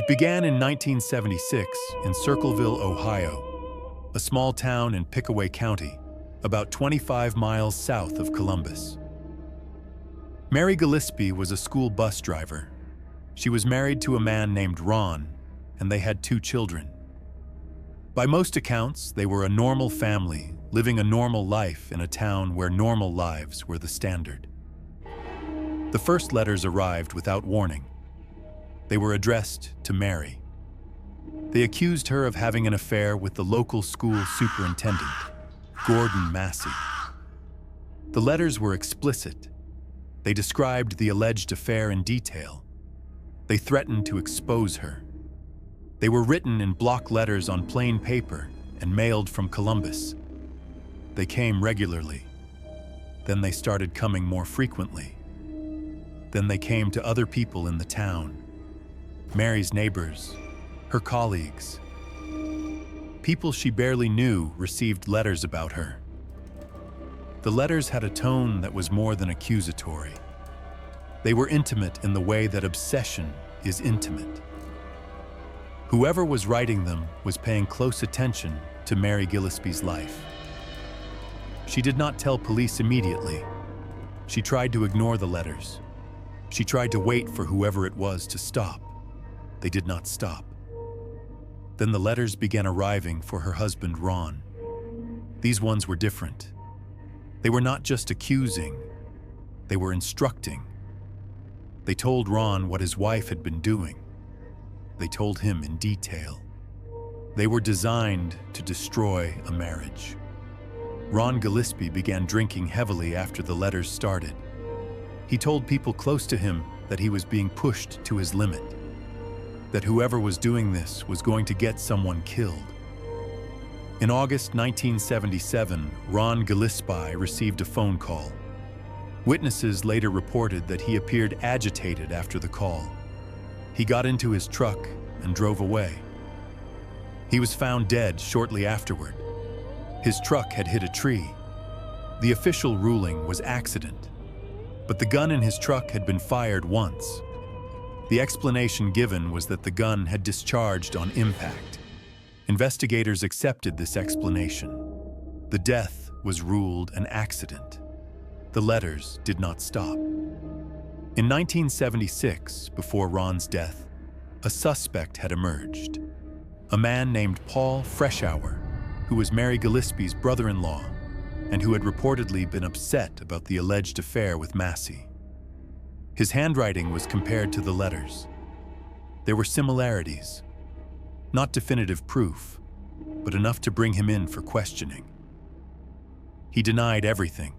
It began in 1976 in Circleville, Ohio, a small town in Pickaway County, about 25 miles south of Columbus. Mary Gillespie was a school bus driver. She was married to a man named Ron, and they had 2 children. By most accounts, they were a normal family, living a normal life in a town where normal lives were the standard. The first letters arrived without warning. They were addressed to Mary. They accused her of having an affair with the local school superintendent, Gordon Massey. The letters were explicit. They described the alleged affair in detail. They threatened to expose her. They were written in block letters on plain paper and mailed from Columbus. They came regularly. Then they started coming more frequently. Then they came to other people in the town. Mary's neighbors, her colleagues. People she barely knew received letters about her. The letters had a tone that was more than accusatory. They were intimate in the way that obsession is intimate. Whoever was writing them was paying close attention to Mary Gillespie's life. She did not tell police immediately. She tried to ignore the letters. She tried to wait for whoever it was to stop. They did not stop. Then the letters began arriving for her husband, Ron. These ones were different. They were not just accusing, they were instructing. They told Ron what his wife had been doing. They told him in detail. They were designed to destroy a marriage. Ron Gillespie began drinking heavily after the letters started. He told people close to him that he was being pushed to his limit, that whoever was doing this was going to get someone killed. In August 1977, Ron Gillespie received a phone call. Witnesses later reported that he appeared agitated after the call. He got into his truck and drove away. He was found dead shortly afterward. His truck had hit a tree. The official ruling was accident, but the gun in his truck had been fired once. The explanation given was that the gun had discharged on impact. Investigators accepted this explanation. The death was ruled an accident. The letters did not stop. In 1976, before Ron's death, a suspect had emerged. A man named Paul Freshour, who was Mary Gillespie's brother-in-law and who had reportedly been upset about the alleged affair with Massey. His handwriting was compared to the letters. There were similarities, not definitive proof, but enough to bring him in for questioning. He denied everything.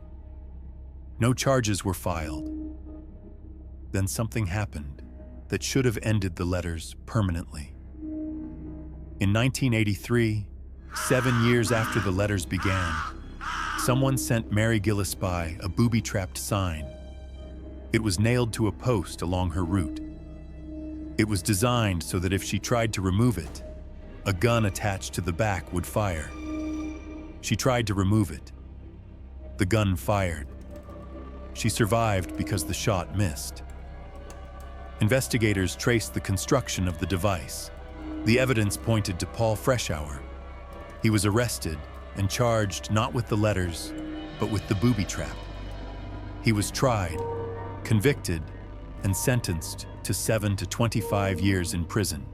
No charges were filed. Then something happened that should have ended the letters permanently. In 1983, 7 years after the letters began, someone sent Mary Gillespie a booby-trapped sign. It was nailed to a post along her route. It was designed so that if she tried to remove it, a gun attached to the back would fire. She tried to remove it. The gun fired. She survived because the shot missed. Investigators traced the construction of the device. The evidence pointed to Paul Freshour. He was arrested and charged not with the letters, but with the booby trap. He was tried, convicted, and sentenced to 7 to 25 years in prison.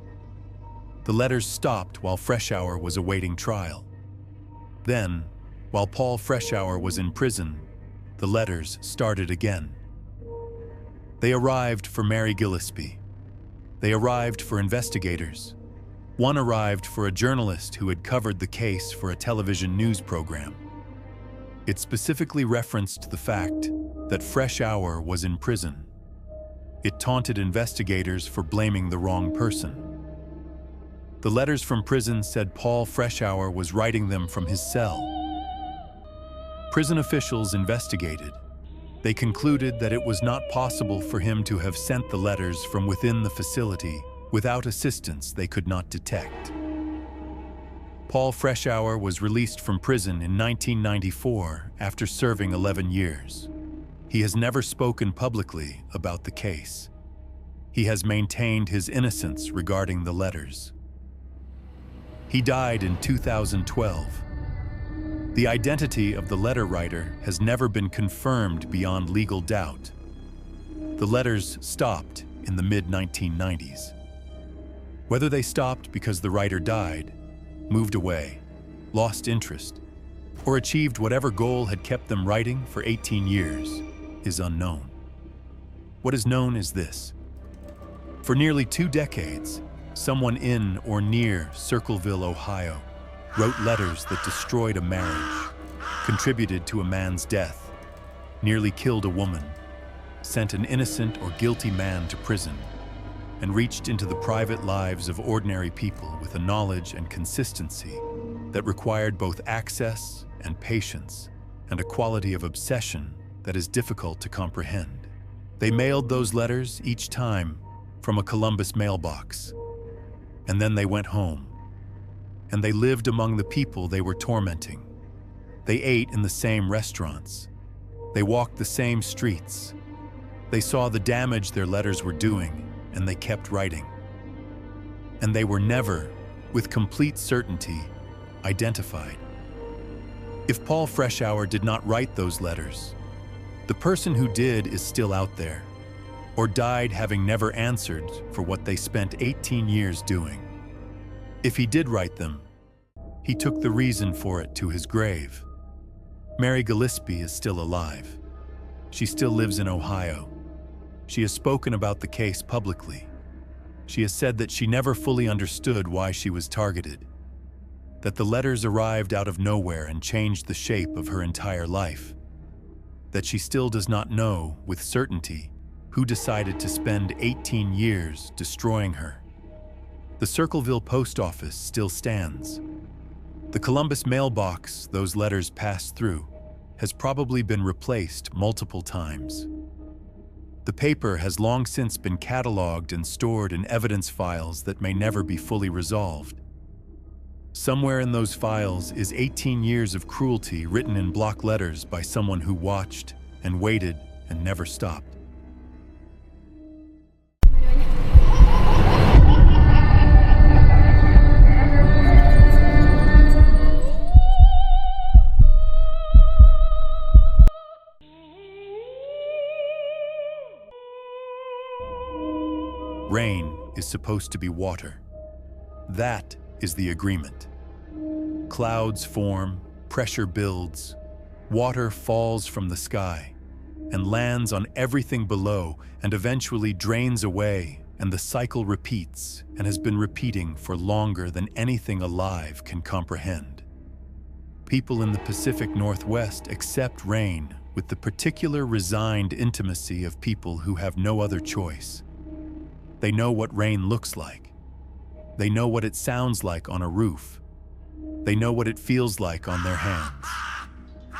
The letters stopped while Freshour was awaiting trial. Then, while Paul Freshour was in prison, the letters started again. They arrived for Mary Gillespie. They arrived for investigators. One arrived for a journalist who had covered the case for a television news program. It specifically referenced the fact that Freshour was in prison. It taunted investigators for blaming the wrong person. The letters from prison said Paul Freshour was writing them from his cell. Prison officials investigated. They concluded that it was not possible for him to have sent the letters from within the facility without assistance they could not detect. Paul Freshour was released from prison in 1994 after serving 11 years. He has never spoken publicly about the case. he has maintained his innocence regarding the letters. He died in 2012. The identity of the letter writer has never been confirmed beyond legal doubt. The letters stopped in the mid-1990s. Whether they stopped because the writer died, moved away, lost interest, or achieved whatever goal had kept them writing for 18 years is unknown. What is known is this: for nearly 2 decades, someone in or near Circleville, Ohio, wrote letters that destroyed a marriage, contributed to a man's death, nearly killed a woman, sent an innocent or guilty man to prison, and reached into the private lives of ordinary people with a knowledge and consistency that required both access and patience, and a quality of obsession that is difficult to comprehend. They mailed those letters each time from a Columbus mailbox, and then they went home, and they lived among the people they were tormenting. They ate in the same restaurants. They walked the same streets. They saw the damage their letters were doing, and they kept writing. And they were never, with complete certainty, identified. If Paul Freshour did not write those letters, the person who did is still out there, or died having never answered for what they spent 18 years doing. If he did write them, he took the reason for it to his grave. Mary Gillespie is still alive. She still lives in Ohio. She has spoken about the case publicly. She has said that she never fully understood why she was targeted, that the letters arrived out of nowhere and changed the shape of her entire life, that she still does not know with certainty who decided to spend 18 years destroying her. The Circleville post office still stands. The Columbus mailbox those letters passed through has probably been replaced multiple times. The paper has long since been cataloged and stored in evidence files that may never be fully resolved. Somewhere in those files is 18 years of cruelty written in block letters by someone who watched and waited and never stopped. Rain is supposed to be water. That is the agreement. Clouds form, pressure builds, water falls from the sky and lands on everything below and eventually drains away, and the cycle repeats and has been repeating for longer than anything alive can comprehend. People in the Pacific Northwest accept rain with the particular resigned intimacy of people who have no other choice. They know what rain looks like. They know what it sounds like on a roof. They know what it feels like on their hands.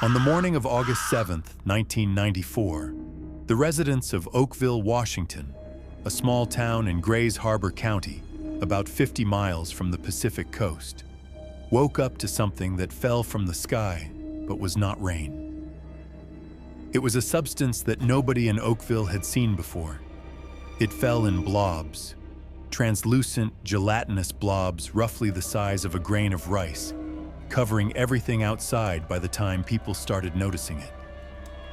On the morning of August 7th, 1994, the residents of Oakville, Washington, a small town in Grays Harbor County, about 50 miles from the Pacific coast, woke up to something that fell from the sky but was not rain. It was a substance that nobody in Oakville had seen before. It fell in blobs, translucent, gelatinous blobs roughly the size of a grain of rice, covering everything outside by the time people started noticing it.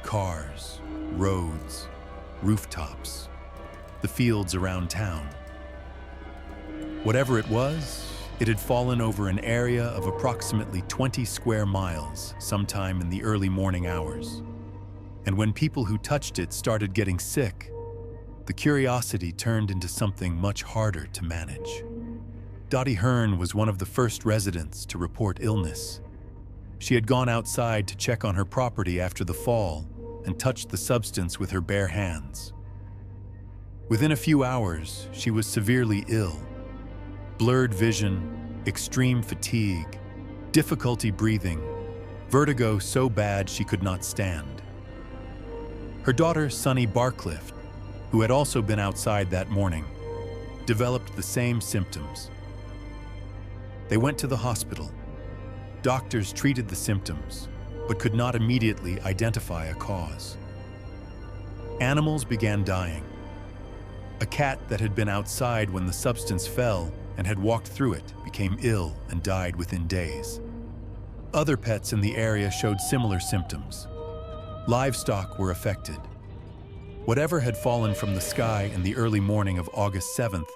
Cars, roads, rooftops, the fields around town. Whatever it was, it had fallen over an area of approximately 20 square miles sometime in the early morning hours. And when people who touched it started getting sick, the curiosity turned into something much harder to manage. Dottie Hearn was one of the first residents to report illness. She had gone outside to check on her property after the fall and touched the substance with her bare hands. Within a few hours, she was severely ill. Blurred vision, extreme fatigue, difficulty breathing, vertigo so bad she could not stand. Her daughter, Sunny Barcliff, who had also been outside that morning, developed the same symptoms. They went to the hospital. Doctors treated the symptoms, but could not immediately identify a cause. Animals began dying. A cat that had been outside when the substance fell and had walked through it became ill and died within days. Other pets in the area showed similar symptoms. Livestock were affected. Whatever had fallen from the sky in the early morning of August 7th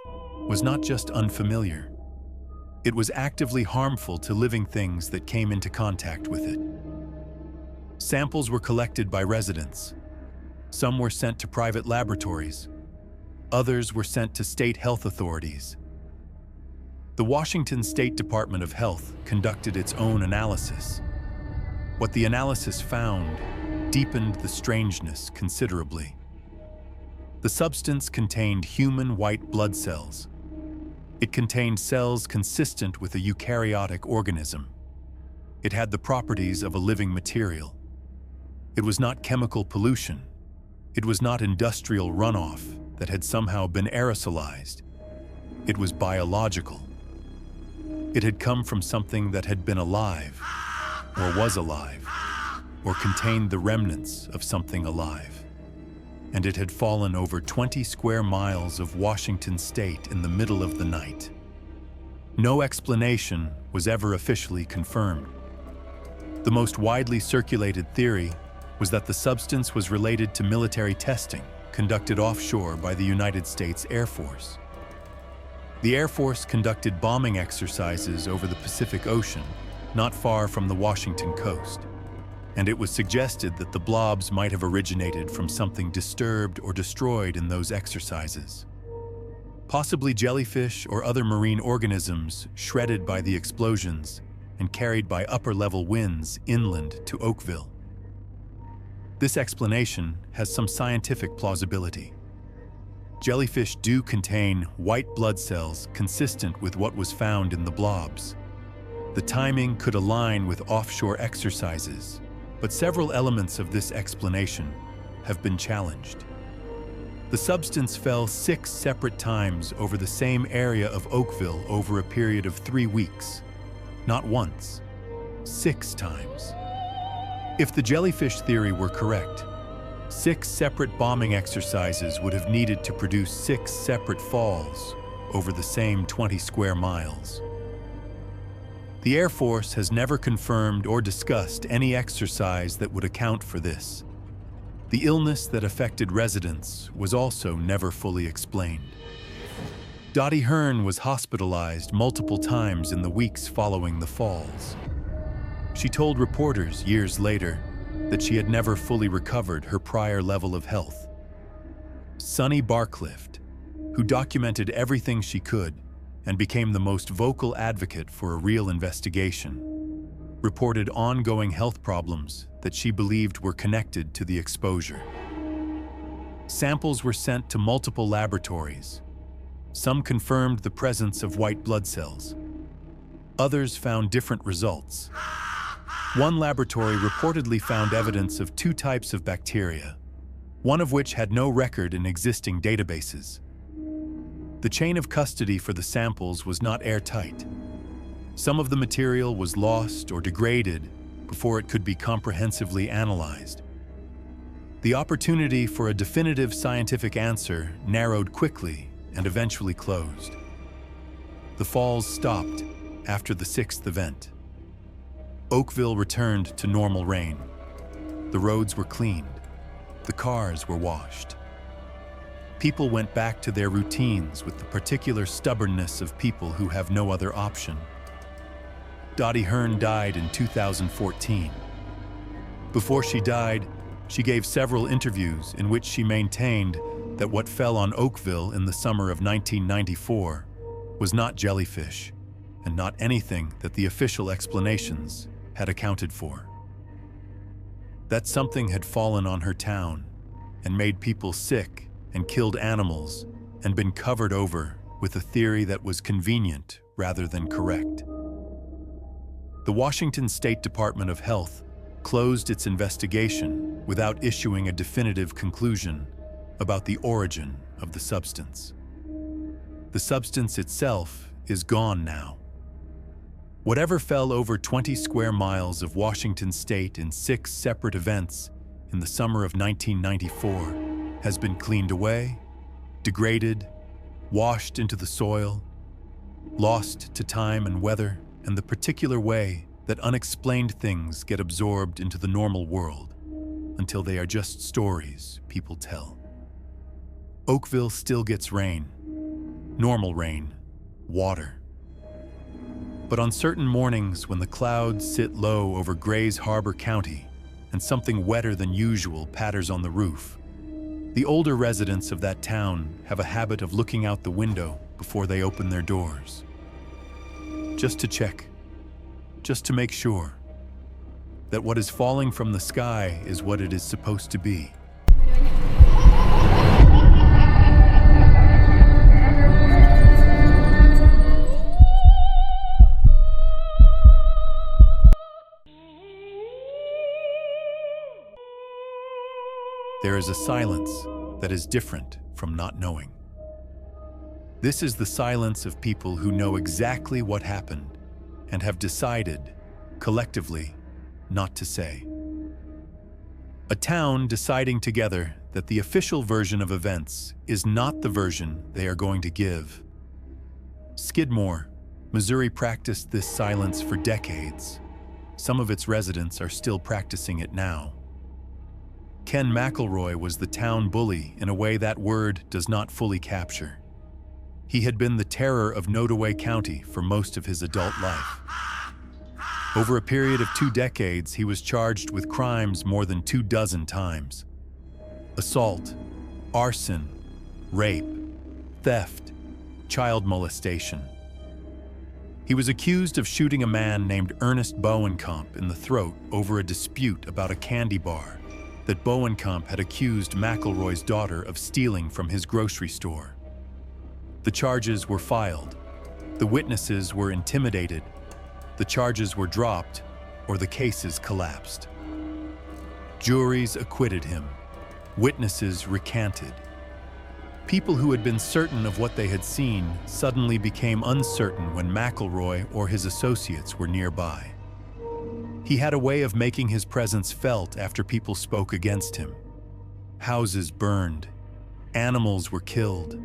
was not just unfamiliar. It was actively harmful to living things that came into contact with it. Samples were collected by residents. Some were sent to private laboratories. Others were sent to state health authorities. The Washington State Department of Health conducted its own analysis. What the analysis found deepened the strangeness considerably. The substance contained human white blood cells. It contained cells consistent with a eukaryotic organism. It had the properties of a living material. It was not chemical pollution. It was not industrial runoff that had somehow been aerosolized. It was biological. It had come from something that had been alive, or was alive, or contained the remnants of something alive. And it had fallen over 20 square miles of Washington state in the middle of the night. No explanation was ever officially confirmed. The most widely circulated theory was that the substance was related to military testing conducted offshore by the United States Air Force. The Air Force conducted bombing exercises over the Pacific Ocean, not far from the Washington coast, and it was suggested that the blobs might have originated from something disturbed or destroyed in those exercises. Possibly jellyfish or other marine organisms shredded by the explosions and carried by upper-level winds inland to Oakville. This explanation has some scientific plausibility. Jellyfish do contain white blood cells consistent with what was found in the blobs. The timing could align with offshore exercises, but several elements of this explanation have been challenged. The substance fell 6 separate times over the same area of Oakville over a period of 3 weeks. Not once, 6 times. If the jellyfish theory were correct, 6 separate bombing exercises would have needed to produce 6 separate falls over the same 20 square miles. The Air Force has never confirmed or discussed any exercise that would account for this. The illness that affected residents was also never fully explained. Dottie Hearn was hospitalized multiple times in the weeks following the falls. She told reporters years later that she had never fully recovered her prior level of health. Sonny Barclift, who documented everything she could and became the most vocal advocate for a real investigation, reported ongoing health problems that she believed were connected to the exposure. Samples were sent to multiple laboratories. Some confirmed the presence of white blood cells. Others found different results. One laboratory reportedly found evidence of 2 types of bacteria, one of which had no record in existing databases. The chain of custody for the samples was not airtight. Some of the material was lost or degraded before it could be comprehensively analyzed. The opportunity for a definitive scientific answer narrowed quickly and eventually closed. The falls stopped after the 6th event. Oakville returned to normal rain. The roads were cleaned. The cars were washed. People went back to their routines with the particular stubbornness of people who have no other option. Dottie Hearn died in 2014. Before she died, she gave several interviews in which she maintained that what fell on Oakville in the summer of 1994 was not jellyfish and not anything that the official explanations had accounted for. That something had fallen on her town and made people sick and killed animals and been covered over with a theory that was convenient rather than correct. The Washington State Department of Health closed its investigation without issuing a definitive conclusion about the origin of the substance. The substance itself is gone now. Whatever fell over 20 square miles of Washington state in 6 separate events in the summer of 1994 has been cleaned away degraded, washed into the soil, lost to time and weather and the particular way that unexplained things get absorbed into the normal world until they are just stories people tell. Oakville still gets rain, normal rain, water. But on certain mornings when the clouds sit low over Grays Harbor County and something wetter than usual patters on the roof, the older residents of that town have a habit of looking out the window before they open their doors. Just to check, just to make sure that what is falling from the sky is what it is supposed to be. There is a silence that is different from not knowing. This is the silence of people who know exactly what happened and have decided, collectively, not to say. A town deciding together that the official version of events is not the version they are going to give. Skidmore, Missouri practiced this silence for decades. Some of its residents are still practicing it now. Ken McElroy was the town bully in a way that word does not fully capture. He had been the terror of Nodaway County for most of his adult life. Over a period of 2 decades, he was charged with crimes more than 24 times. Assault, arson, rape, theft, child molestation. He was accused of shooting a man named Ernest Bowenkamp in the throat over a dispute about a candy bar that Bowenkamp had accused McElroy's daughter of stealing from his grocery store. The charges were filed. The witnesses were intimidated. The charges were dropped, or the cases collapsed. Juries acquitted him. Witnesses recanted. People who had been certain of what they had seen suddenly became uncertain when McElroy or his associates were nearby. He had a way of making his presence felt after people spoke against him. Houses burned. Animals were killed.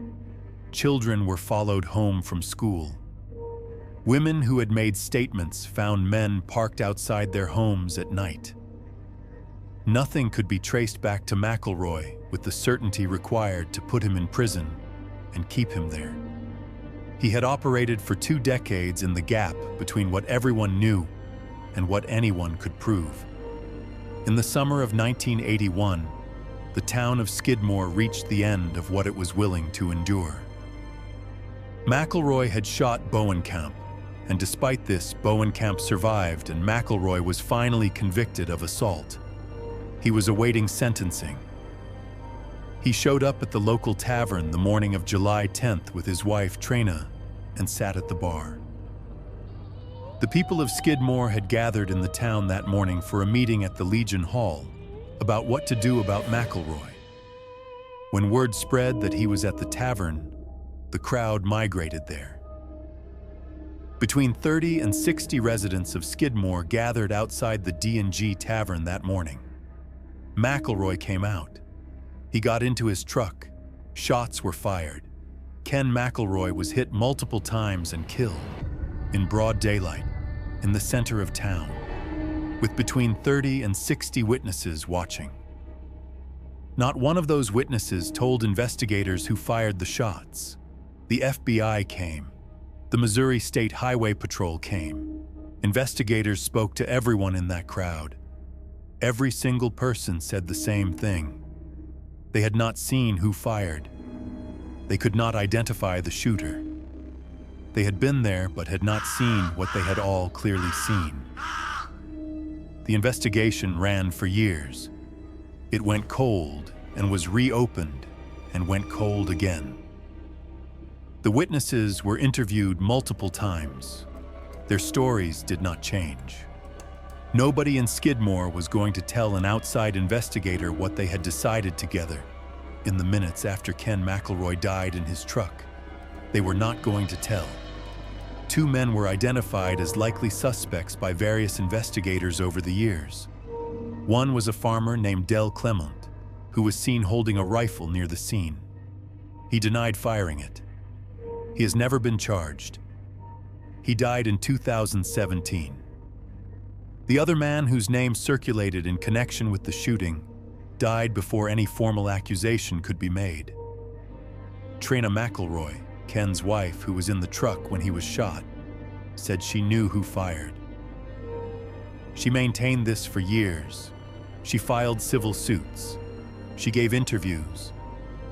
Children were followed home from school. Women who had made statements found men parked outside their homes at night. Nothing could be traced back to McElroy with the certainty required to put him in prison and keep him there. He had operated for 2 decades in the gap between what everyone knew and what anyone could prove. In the summer of 1981, the town of Skidmore reached the end of what it was willing to endure. McElroy had shot Bowenkamp, and despite this, Bowenkamp survived and McElroy was finally convicted of assault. He was awaiting sentencing. He showed up at the local tavern the morning of July 10th with his wife, Trina, and sat at the bar. The people of Skidmore had gathered in the town that morning for a meeting at the Legion Hall about what to do about McElroy. When word spread that he was at the tavern, the crowd migrated there. Between 30 and 60 residents of Skidmore gathered outside the D&G Tavern that morning. McElroy came out. He got into his truck. Shots were fired. Ken McElroy was hit multiple times and killed in broad daylight in the center of town, with between 30 and 60 witnesses watching. Not one of those witnesses told investigators who fired the shots. The FBI came. The Missouri State Highway Patrol came. Investigators spoke to everyone in that crowd. Every single person said the same thing. They had not seen who fired. They could not identify the shooter. They had been there but had not seen what they had all clearly seen. The investigation ran for years. It went cold and was reopened and went cold again. The witnesses were interviewed multiple times. Their stories did not change. Nobody in Skidmore was going to tell an outside investigator what they had decided together in the minutes after Ken McElroy died in his truck. They were not going to tell. 2 men were identified as likely suspects by various investigators over the years. One was a farmer named Del Clement, who was seen holding a rifle near the scene. He denied firing it. He has never been charged. He died in 2017. The other man whose name circulated in connection with the shooting died before any formal accusation could be made. Trina McElroy, Ken's wife, who was in the truck when he was shot, said she knew who fired. She maintained this for years. She filed civil suits. She gave interviews.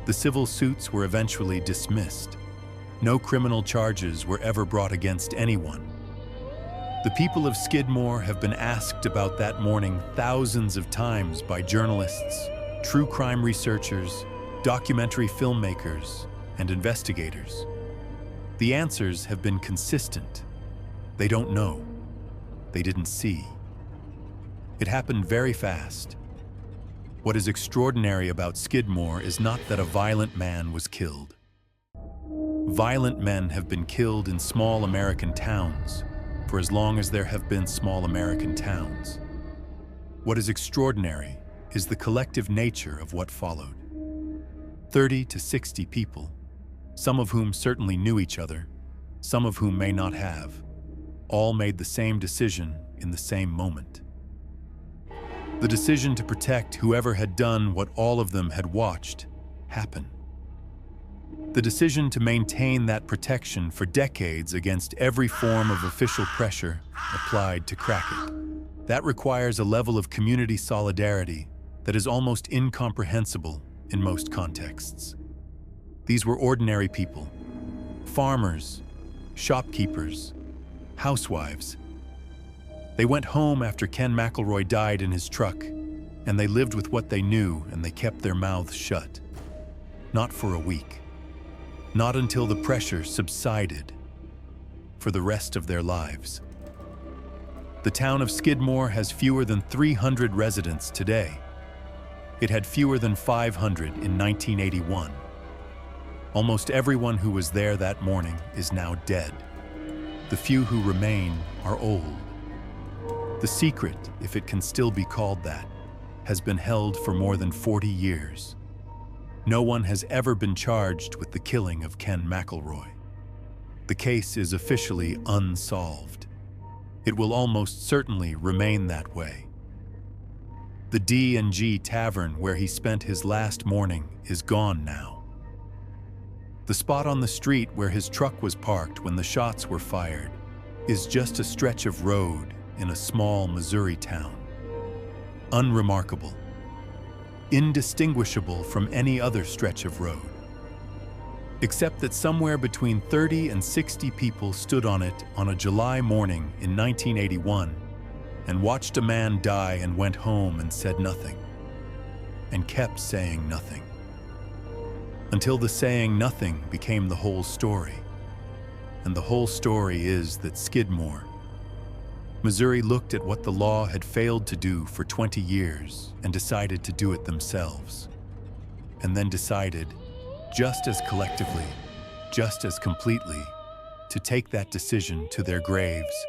The civil suits were eventually dismissed. No criminal charges were ever brought against anyone. The people of Skidmore have been asked about that morning thousands of times by journalists, true crime researchers, documentary filmmakers, and investigators. The answers have been consistent. They don't know. They didn't see. It happened very fast. What is extraordinary about Skidmore is not that a violent man was killed. Violent men have been killed in small American towns for as long as there have been small American towns. What is extraordinary is the collective nature of what followed. 30 to 60 people, some of whom certainly knew each other, some of whom may not have, all made the same decision in the same moment. The decision to protect whoever had done what all of them had watched happen. The decision to maintain that protection for decades against every form of official pressure applied to crack it. That requires a level of community solidarity that is almost incomprehensible in most contexts. These were ordinary people, farmers, shopkeepers, housewives. They went home after Ken McElroy died in his truck, and they lived with what they knew, and they kept their mouths shut. Not for a week. Not until the pressure subsided. For the rest of their lives. The town of Skidmore has fewer than 300 residents today. It had fewer than 500 in 1981. Almost everyone who was there that morning is now dead. The few who remain are old. The secret, if it can still be called that, has been held for more than 40 years. No one has ever been charged with the killing of Ken McElroy. The case is officially unsolved. It will almost certainly remain that way. The D&G Tavern where he spent his last morning is gone now. The spot on the street where his truck was parked when the shots were fired is just a stretch of road in a small Missouri town. Unremarkable. Indistinguishable from any other stretch of road. Except that somewhere between 30 and 60 people stood on it on a July morning in 1981 and watched a man die and went home and said nothing. And kept saying nothing. Until the saying nothing became the whole story. And the whole story is that Skidmore, Missouri looked at what the law had failed to do for 20 years and decided to do it themselves. And then decided, just as collectively, just as completely, to take that decision to their graves.